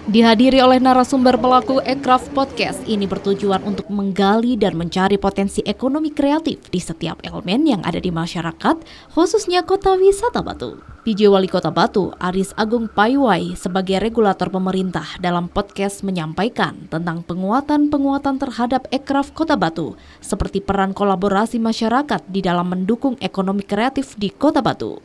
Dihadiri oleh narasumber pelaku Ekraf Podcast, ini bertujuan untuk menggali dan mencari potensi ekonomi kreatif di setiap elemen yang ada di masyarakat, khususnya Kota Wisata Batu. PJ Wali Kota Batu, Aris Agung Paiwai, sebagai regulator pemerintah dalam podcast menyampaikan tentang penguatan terhadap Ekraf Kota Batu, seperti peran kolaborasi masyarakat di dalam mendukung ekonomi kreatif di Kota Batu.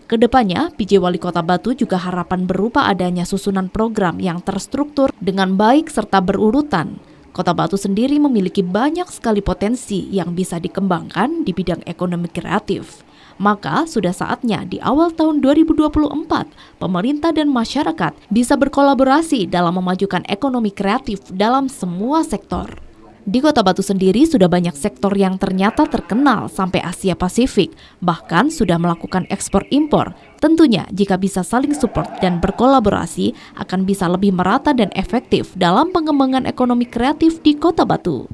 Kedepannya, PJ Wali Kota Batu juga harapan berupa adanya susunan program yang terstruktur dengan baik serta berurutan. Kota Batu sendiri memiliki banyak sekali potensi yang bisa dikembangkan di bidang ekonomi kreatif. Maka sudah saatnya di awal tahun 2024, pemerintah dan masyarakat bisa berkolaborasi dalam memajukan ekonomi kreatif dalam semua sektor. Di Kota Batu sendiri sudah banyak sektor yang ternyata terkenal sampai Asia Pasifik, bahkan sudah melakukan ekspor-impor. Tentunya jika bisa saling support dan berkolaborasi akan bisa lebih merata dan efektif dalam pengembangan ekonomi kreatif di Kota Batu.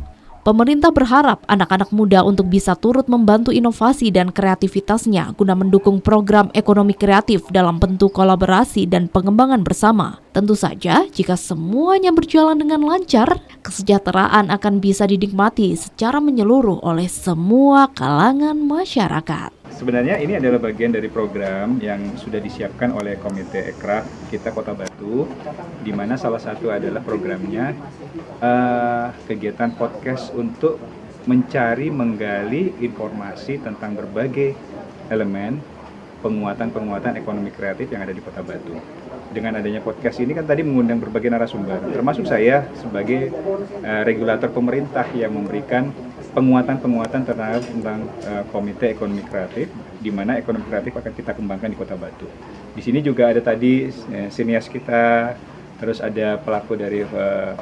Pemerintah berharap anak-anak muda untuk bisa turut membantu inovasi dan kreativitasnya guna mendukung program ekonomi kreatif dalam bentuk kolaborasi dan pengembangan bersama. Tentu saja, jika semuanya berjalan dengan lancar, kesejahteraan akan bisa dinikmati secara menyeluruh oleh semua kalangan masyarakat. Sebenarnya ini adalah bagian dari program yang sudah disiapkan oleh Komite Ekraf kita Kota Batu, di mana salah satu adalah programnya kegiatan podcast untuk menggali informasi tentang berbagai elemen penguatan ekonomi kreatif yang ada di Kota Batu. Dengan adanya podcast ini kan tadi mengundang berbagai narasumber, termasuk saya sebagai regulator pemerintah yang memberikan penguatan tentang Komite Ekonomi Kreatif, di mana ekonomi kreatif akan kita kembangkan di Kota Batu. Di sini juga ada tadi sinias kita, terus ada pelaku dari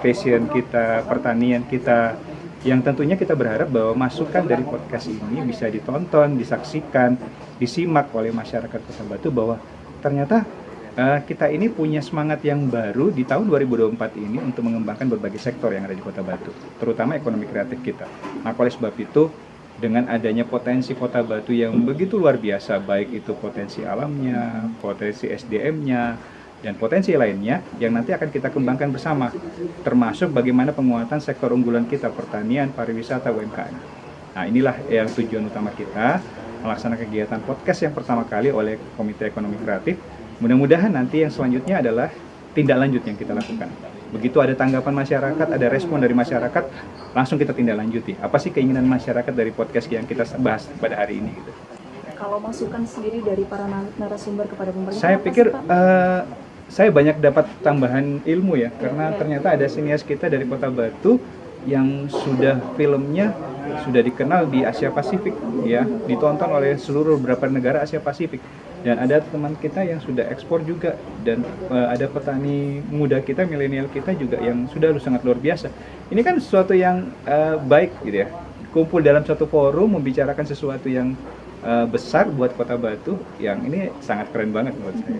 fashion kita, pertanian kita, yang tentunya kita berharap bahwa masukan dari podcast ini bisa ditonton, disaksikan, disimak oleh masyarakat Kota Batu bahwa ternyata kita ini punya semangat yang baru di tahun 2024 ini untuk mengembangkan berbagai sektor yang ada di Kota Batu, terutama ekonomi kreatif kita. Maka oleh sebab itu, dengan adanya potensi Kota Batu yang begitu luar biasa, baik itu potensi alamnya, potensi SDM-nya, dan potensi lainnya yang nanti akan kita kembangkan bersama, termasuk bagaimana penguatan sektor unggulan kita, pertanian, pariwisata, UMKM. Nah, inilah yang tujuan utama kita, melaksanakan kegiatan podcast yang pertama kali oleh Komite Ekonomi Kreatif. Mudah-mudahan nanti yang selanjutnya adalah tindak lanjut yang kita lakukan. Begitu ada tanggapan masyarakat, ada respon dari masyarakat, langsung kita tindak lanjuti. Apa sih keinginan masyarakat dari podcast yang kita bahas pada hari ini? Gitu. Kalau masukan sendiri dari para narasumber kepada pemerintah, saya pikir saya banyak dapat tambahan ilmu ya, karena ternyata ada sinias kita dari Kota Batu yang sudah filmnya sudah dikenal di Asia Pasifik ya, ditonton oleh seluruh beberapa negara Asia Pasifik. Dan ada teman kita yang sudah ekspor juga, dan ada petani muda kita, milenial kita juga yang sudah sangat luar biasa. Ini kan sesuatu yang baik gitu ya, kumpul dalam satu forum membicarakan sesuatu yang besar buat Kota Batu, yang ini sangat keren banget menurut saya.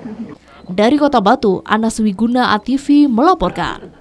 Dari Kota Batu, Anas Wiguna ATV melaporkan.